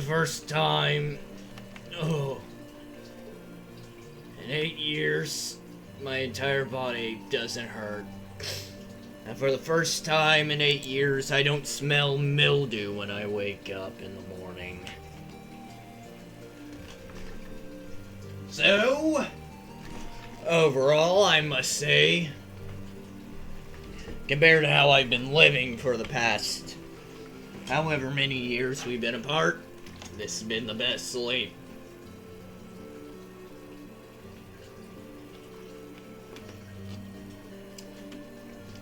first time, in 8 years, my entire body doesn't hurt. And for the first time in 8 years, I don't smell mildew when I wake up in the morning. So, overall, I must say, compared to how I've been living for the past however many years we've been apart, this has been the best sleep.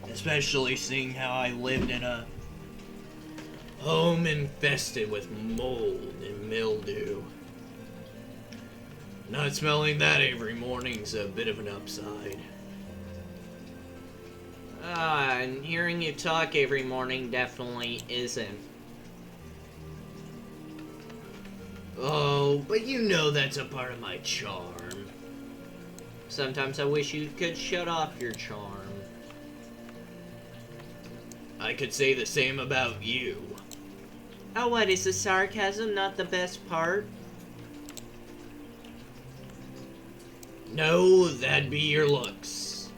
Especially seeing how I lived in a home infested with mold and mildew. Not smelling that every morning's a bit of an upside. And hearing you talk every morning definitely isn't. Oh, but you know that's a part of my charm. Sometimes I wish you could shut off your charm. I could say the same about you. Oh, what, is the sarcasm not the best part? No, that'd be your looks.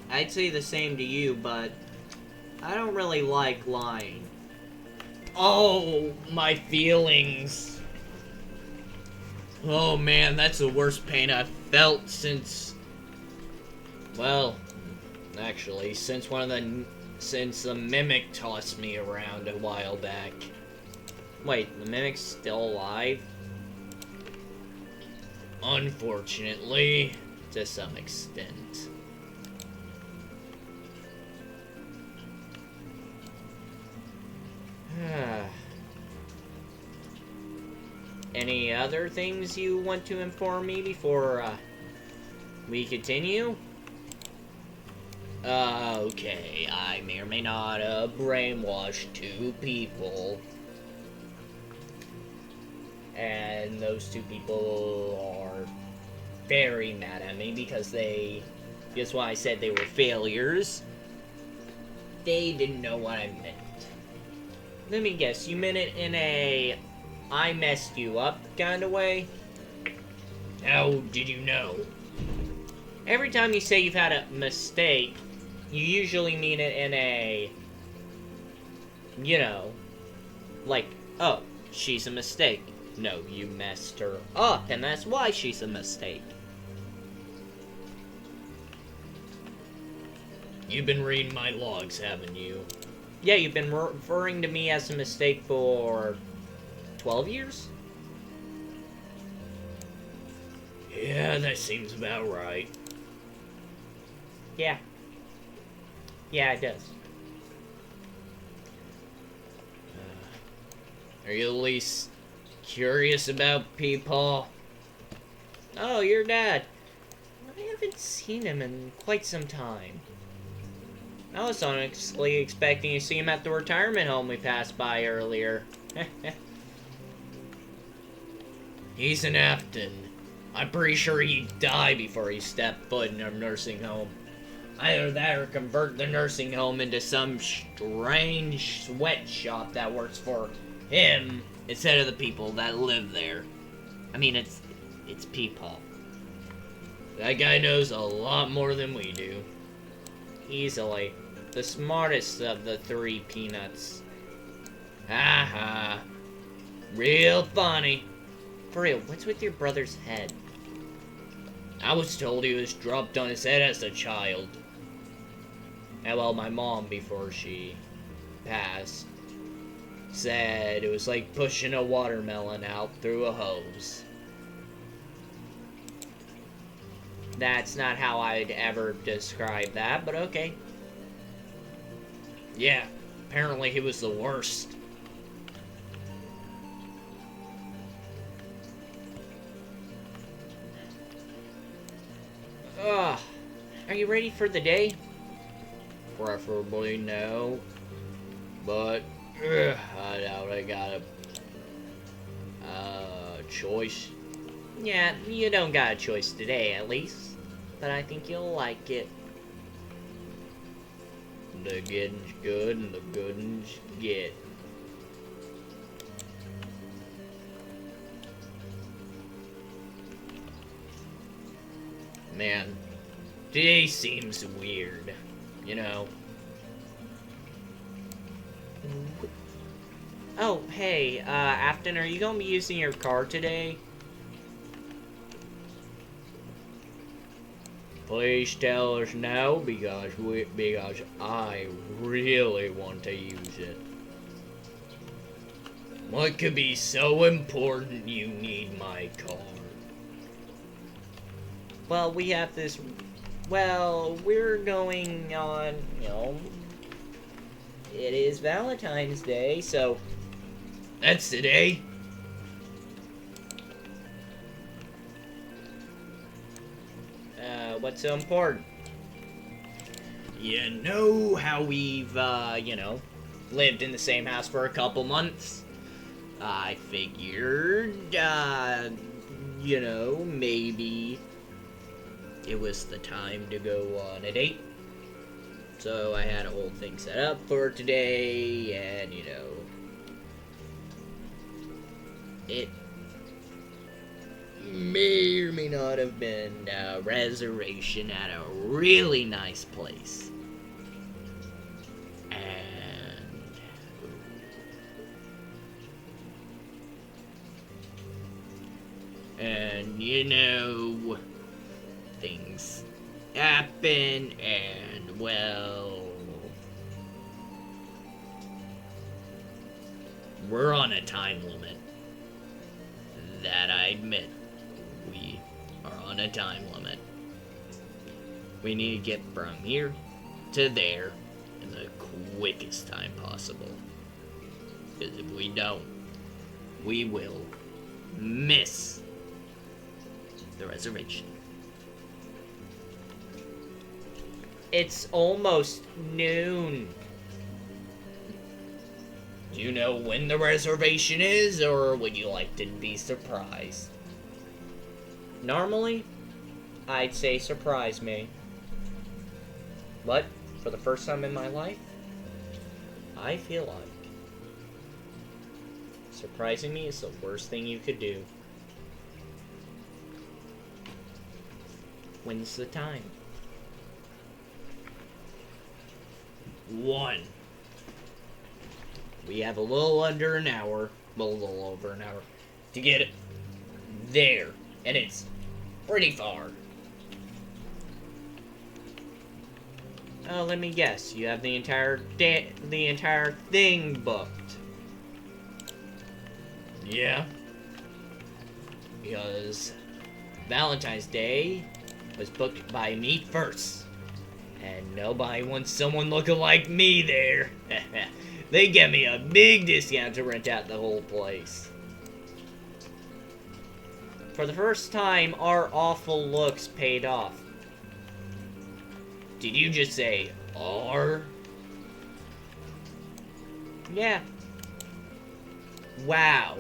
I'd say the same to you, but I don't really like lying. Oh, my feelings. Oh man, that's the worst pain I've felt since... Well, actually, since the Mimic tossed me around a while back. Wait, the Mimic's still alive? Unfortunately, to some extent. Any other things you want to inform me before we continue? Okay, I may or may not have brainwashed 2 people. And those 2 people are very mad at me because guess why I said they were failures? They didn't know what I meant. Let me guess, you meant it in a I messed you up kind of way? How did you know? Every time you say you've had a mistake, you usually mean it in a, you know, like, oh, she's a mistake. No, you messed her up, and that's why she's a mistake. You've been reading my logs, haven't you? Yeah, you've been referring to me as a mistake for 12 years? Yeah, that seems about right. Yeah. Yeah, it does. Are you at least curious about people? Oh, your dad. I haven't seen him in quite some time. I was honestly expecting to see him at the retirement home we passed by earlier. He's an Afton. I'm pretty sure he'd die before he stepped foot in a nursing home. Either that or convert the nursing home into some strange sweatshop that works for him instead of the people that live there. I mean, it's Peepaw. That guy knows a lot more than we do. Easily. The smartest of the 3 peanuts. Ha ha. Real funny. For real, what's with your brother's head? I was told he was dropped on his head as a child. And well, my mom, before she passed, said it was like pushing a watermelon out through a hose. That's not how I'd ever describe that, but okay. Yeah, apparently he was the worst. Ugh. Are you ready for the day? Preferably no. But, I doubt I got a choice. Yeah, you don't got a choice today, at least. But I think you'll like it. The getting's good and the gooding's get. Man, today seems weird, you know. Oh, hey, Afton, are you gonna be using your car today? Please tell us now, because I really want to use it. What could be so important you need my car? Well, we have this... Well, we're going on, you know... It is Valentine's Day, so... That's today? What's so important? You know how we've, you know, lived in the same house for a couple months? I figured, you know, maybe it was the time to go on a date. So I had a whole thing set up for today, and, you know, it may or may not have been a reservation at a really nice place. And you know, things happen, and well, we're on a time limit. That I admit. We are on a time limit. We need to get from here to there in the quickest time possible. Because if we don't, we will miss the reservation. It's almost noon. Do you know when the reservation is, or would you like to be surprised? Normally, I'd say surprise me. But, for the first time in my life, I feel like surprising me is the worst thing you could do. When's the time? 1. We have a little under an hour, well, a little over an hour, to get it there. And it's pretty far. Oh, let me guess. You have the entire thing booked. Yeah. Because Valentine's Day was booked by me first. And nobody wants someone looking like me there. They get me a big discount to rent out the whole place. For the first time, our awful looks paid off. Did you just say "are"? Yeah. Wow.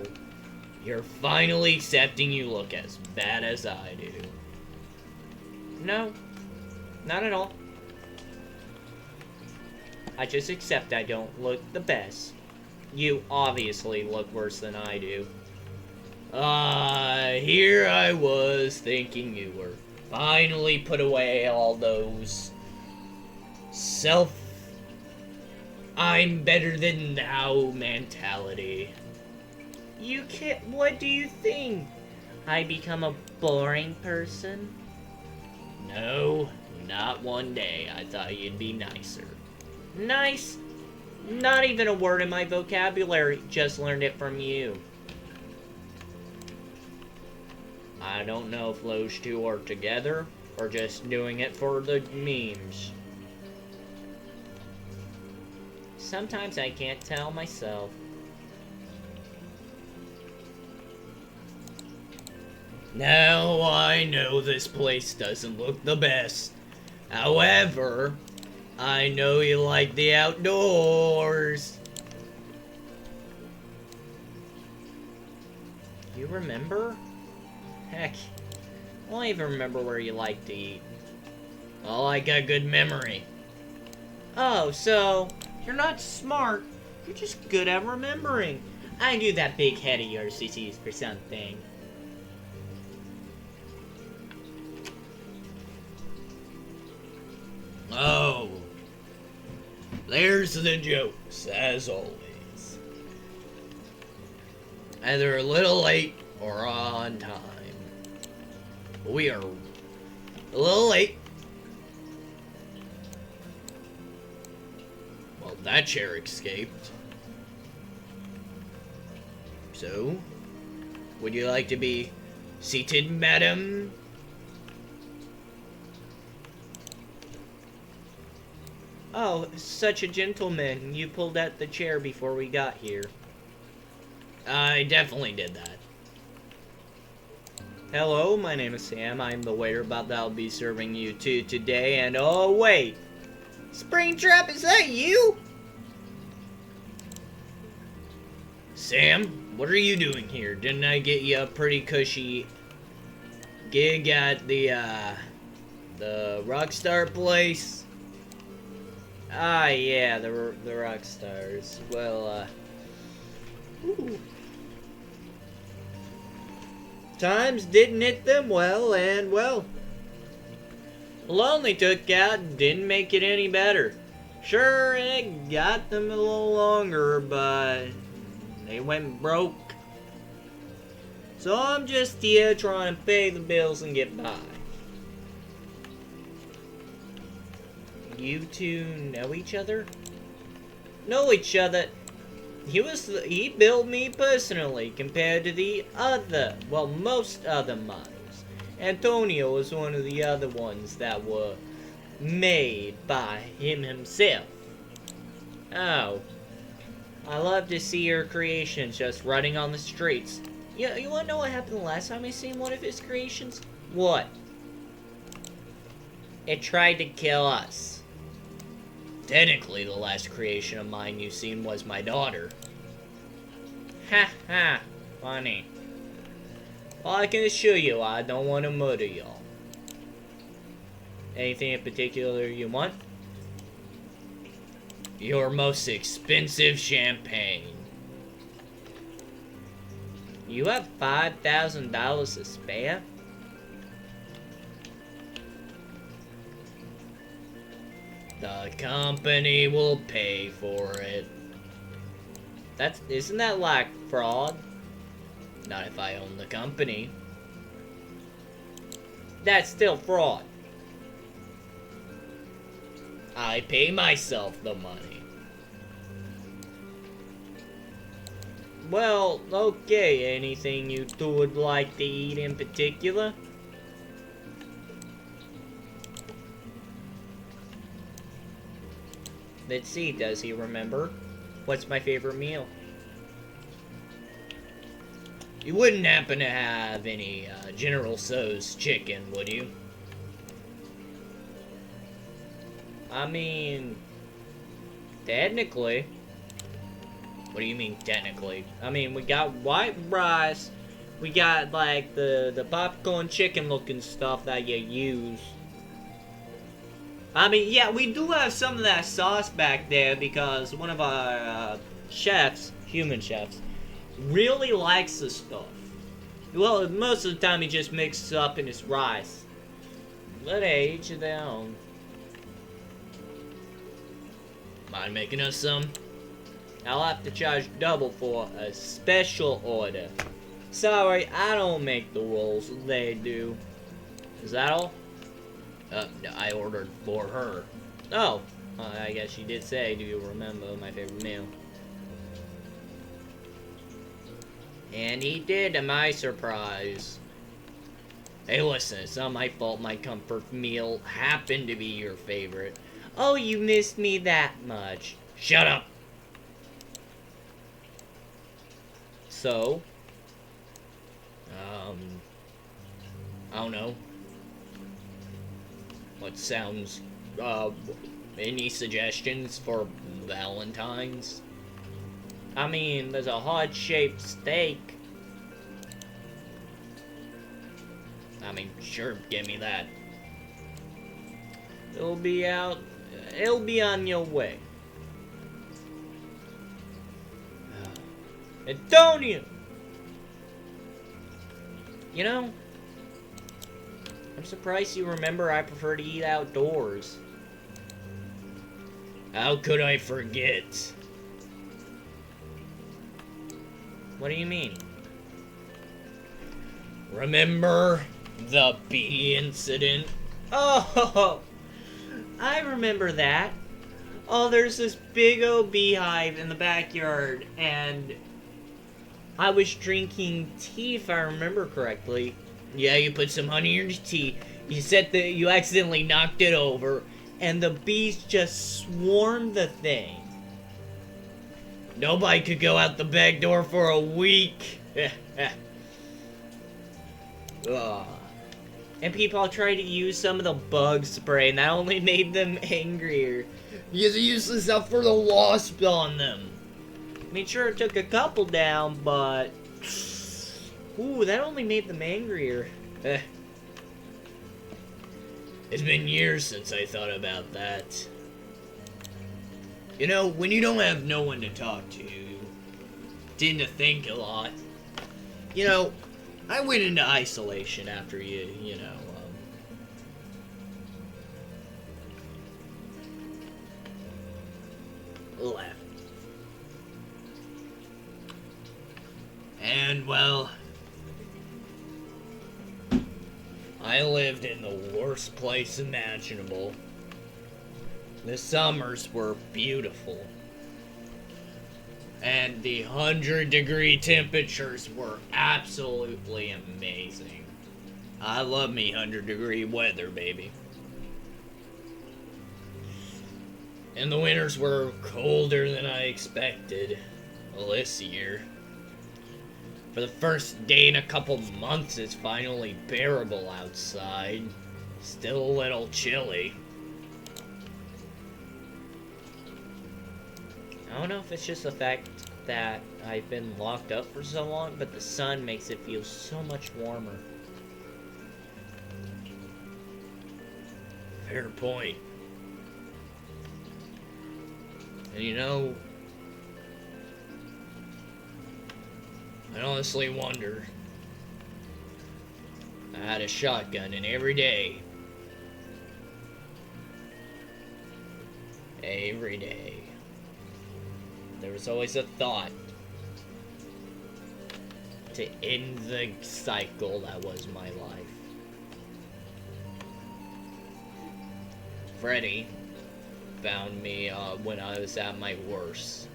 You're finally accepting you look as bad as I do. No. Not at all. I just accept I don't look the best. You obviously look worse than I do. Here I was thinking you were finally put away all those I'm better than thou mentality. You can't. What do you think? I become a boring person? No, not one day. I thought you'd be nicer. Nice? Not even a word in my vocabulary. Just learned it from you. I don't know if those two are together or just doing it for the memes. Sometimes I can't tell myself. Now I know this place doesn't look the best. However, I know you like the outdoors. You remember? Heck, I don't even remember where you like to eat. I like a good memory. Oh, so you're not smart. You're just good at remembering. I knew that big head of yours is used for something. there's the jokes, as always. Either a little late or on time. We are a little late. Well, that chair escaped. So, would you like to be seated, madam? Oh, such a gentleman. You pulled out the chair before we got here. I definitely did that. Hello, my name is Sam. I'm the waiter that'll be serving you two today. And oh, wait. Springtrap, is that you? Sam, what are you doing here? Didn't I get you a pretty cushy gig at the Rockstar place? Ah, yeah, the Rockstars. Well, ooh. Times didn't hit them well, and well, loan they took out didn't make it any better. Sure, it got them a little longer, but they went broke. So I'm just here trying to pay the bills and get by. You two know each other? Know each other? He built me personally compared to the other, well, most other models. Antonio was one of the other ones that were made by him himself. Oh. I love to see your creations just running on the streets. You wanna know what happened the last time I seen one of his creations? What? It tried to kill us. Technically, the last creation of mine you seen was my daughter. Ha ha. Funny. Well, I can assure you I don't want to murder y'all. Anything in particular you want? Your most expensive champagne. You have $5,000 to spare? The company will pay for it. Isn't that like fraud? Not if I own the company. That's still fraud. I pay myself the money. Well, okay. Anything you two would like to eat in particular? Let's see, does he remember? What's my favorite meal? You wouldn't happen to have any General Tso's chicken, would you? I mean, technically. What do you mean, technically? I mean, we got white rice. We got, like, the popcorn chicken looking stuff that you use. I mean, yeah, we do have some of that sauce back there because one of our chefs, human chefs, really likes the stuff. Well, most of the time he just mixes it up in his rice. But hey, each of their own. Mind making us some? I'll have to charge double for a special order. Sorry, I don't make the rules, they do. Is that all? I ordered for her. Oh, I guess you did say, do you remember my favorite meal? And he did, to my surprise. Hey, listen, it's not my fault my comfort meal happened to be your favorite. Oh, you missed me that much. Shut up! So? I don't know. What sounds, any suggestions for Valentine's? I mean, there's a heart-shaped steak. I mean, sure, give me that. It'll be on your way. Antonio! You know, I'm surprised you remember I prefer to eat outdoors. How could I forget? What do you mean? Remember the bee incident? Oh, I remember that. Oh, there's this big old beehive in the backyard, and I was drinking tea, if I remember correctly. Yeah, you put some honey in your tea. You accidentally knocked it over. And the bees just swarmed the thing. Nobody could go out the back door for a week. Ugh. And people tried to use some of the bug spray, and that only made them angrier. Because you used this stuff for the wasp on them. I mean, sure, it took a couple down, but... Ooh, that only made them angrier. It's been years since I thought about that. You know, when you don't have no one to talk to, you tend to think a lot. You know, I went into isolation after you know, left. And, well, I lived in the worst place imaginable. The summers were beautiful. And the 100-degree temperatures were absolutely amazing. I love me 100-degree weather, baby. And the winters were colder than I expected this year. For the first day in a couple months, it's finally bearable outside. Still a little chilly. I don't know if it's just the fact that I've been locked up for so long, but the sun makes it feel so much warmer. Fair point. And you know, I honestly wonder. I had a shotgun in every day. Every day. There was always a thought to end the cycle that was my life. Freddy found me when I was at my worst.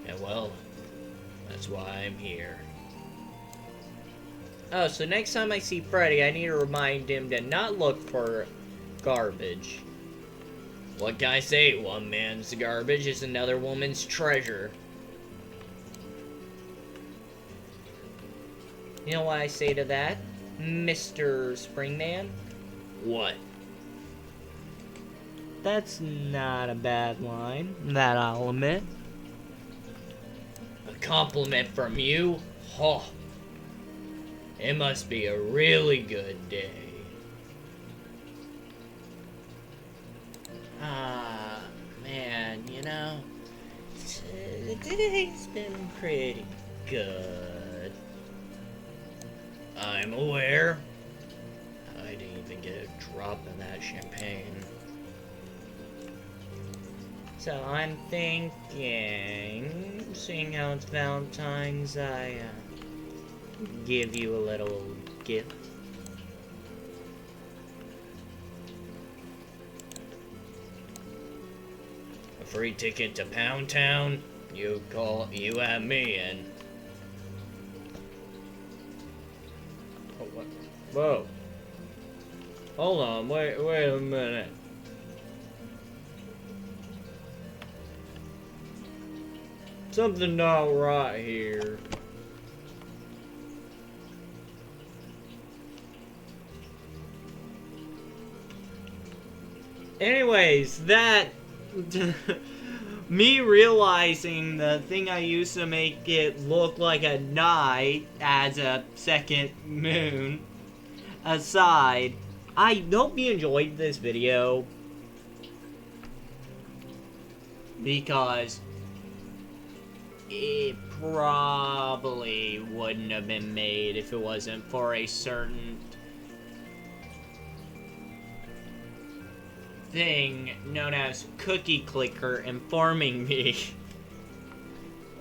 And well, that's why I'm here. Oh, so next time I see Freddy, I need to remind him to not look for garbage. What can I say? One man's garbage is another woman's treasure. You know what I say to that, Mr. Springman? What? That's not a bad line, that I'll admit. A compliment from you? Oh, it must be a really good day. Ah, man, you know, today's been pretty good. I'm aware. I didn't even get a drop of that champagne. So I'm thinking, seeing how it's Valentine's, I give you a little gift. A free ticket to Pound Town? You have me in. Oh, what? Whoa. Hold on, wait a minute. Something not right here. Anyways, that... me realizing the thing I used to make it look like a night as a second moon aside, I hope you enjoyed this video, because it probably wouldn't have been made if it wasn't for a certain thing known as Cookie Clicker informing me.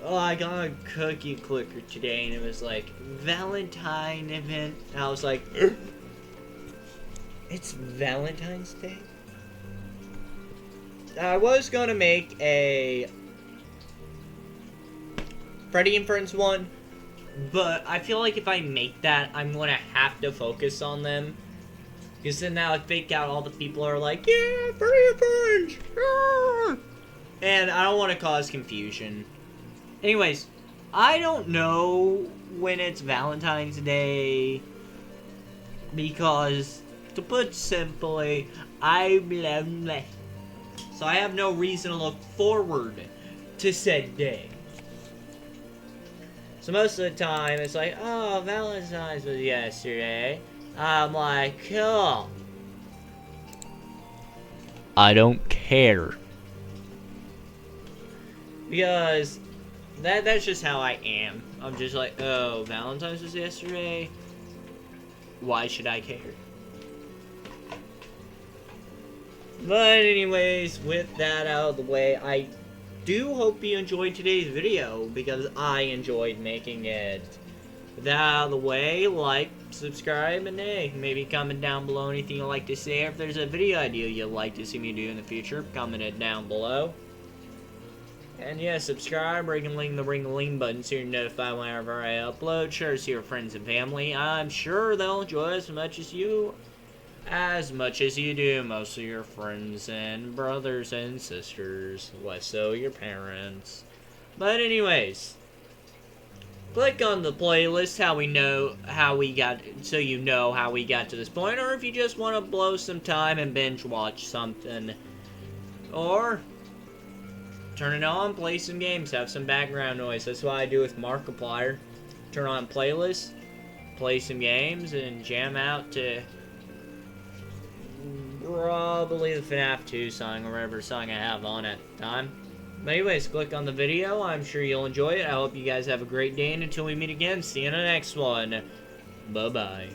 Oh, I got a cookie clicker today, and it was like, Valentine event. And I was like, it's Valentine's Day? I was gonna make a Freddy and Friends one, but I feel like if I make that, I'm gonna have to focus on them. Because then now I fake out all the people are like, yeah, Freddy and Friends! Yeah! And I don't want to cause confusion. Anyways, I don't know when it's Valentine's Day, because, to put simply, I'm lonely. So I have no reason to look forward to said day. So most of the time, it's like, oh, Valentine's was yesterday. I'm like, cool. I don't care. Because that's just how I am. I'm just like, oh, Valentine's was yesterday. Why should I care? But anyways, with that out of the way, I do hope you enjoyed today's video, because I enjoyed making it. With that out of the way, like, subscribe, and hey, maybe comment down below anything you'd like to say, or if there's a video idea you'd like to see me do in the future, comment it down below. And yeah, subscribe, ring-a-ling the ring-a-ling button so you're notified whenever I upload. Share to your friends and family. I'm sure they'll enjoy as much as you do. Most of your friends and brothers and sisters. Less so your parents. But anyways, click on the playlist so you know how we got to this point, or if you just want to blow some time and binge watch something, or turn it on, play some games, have some background noise. That's what I do with Markiplier. Turn on playlist, play some games, and jam out to probably the FNAF 2 song, or whatever song I have on at the time. But anyways, click on the video. I'm sure you'll enjoy it. I hope you guys have a great day, and until we meet again, see you in the next one. Bye-bye.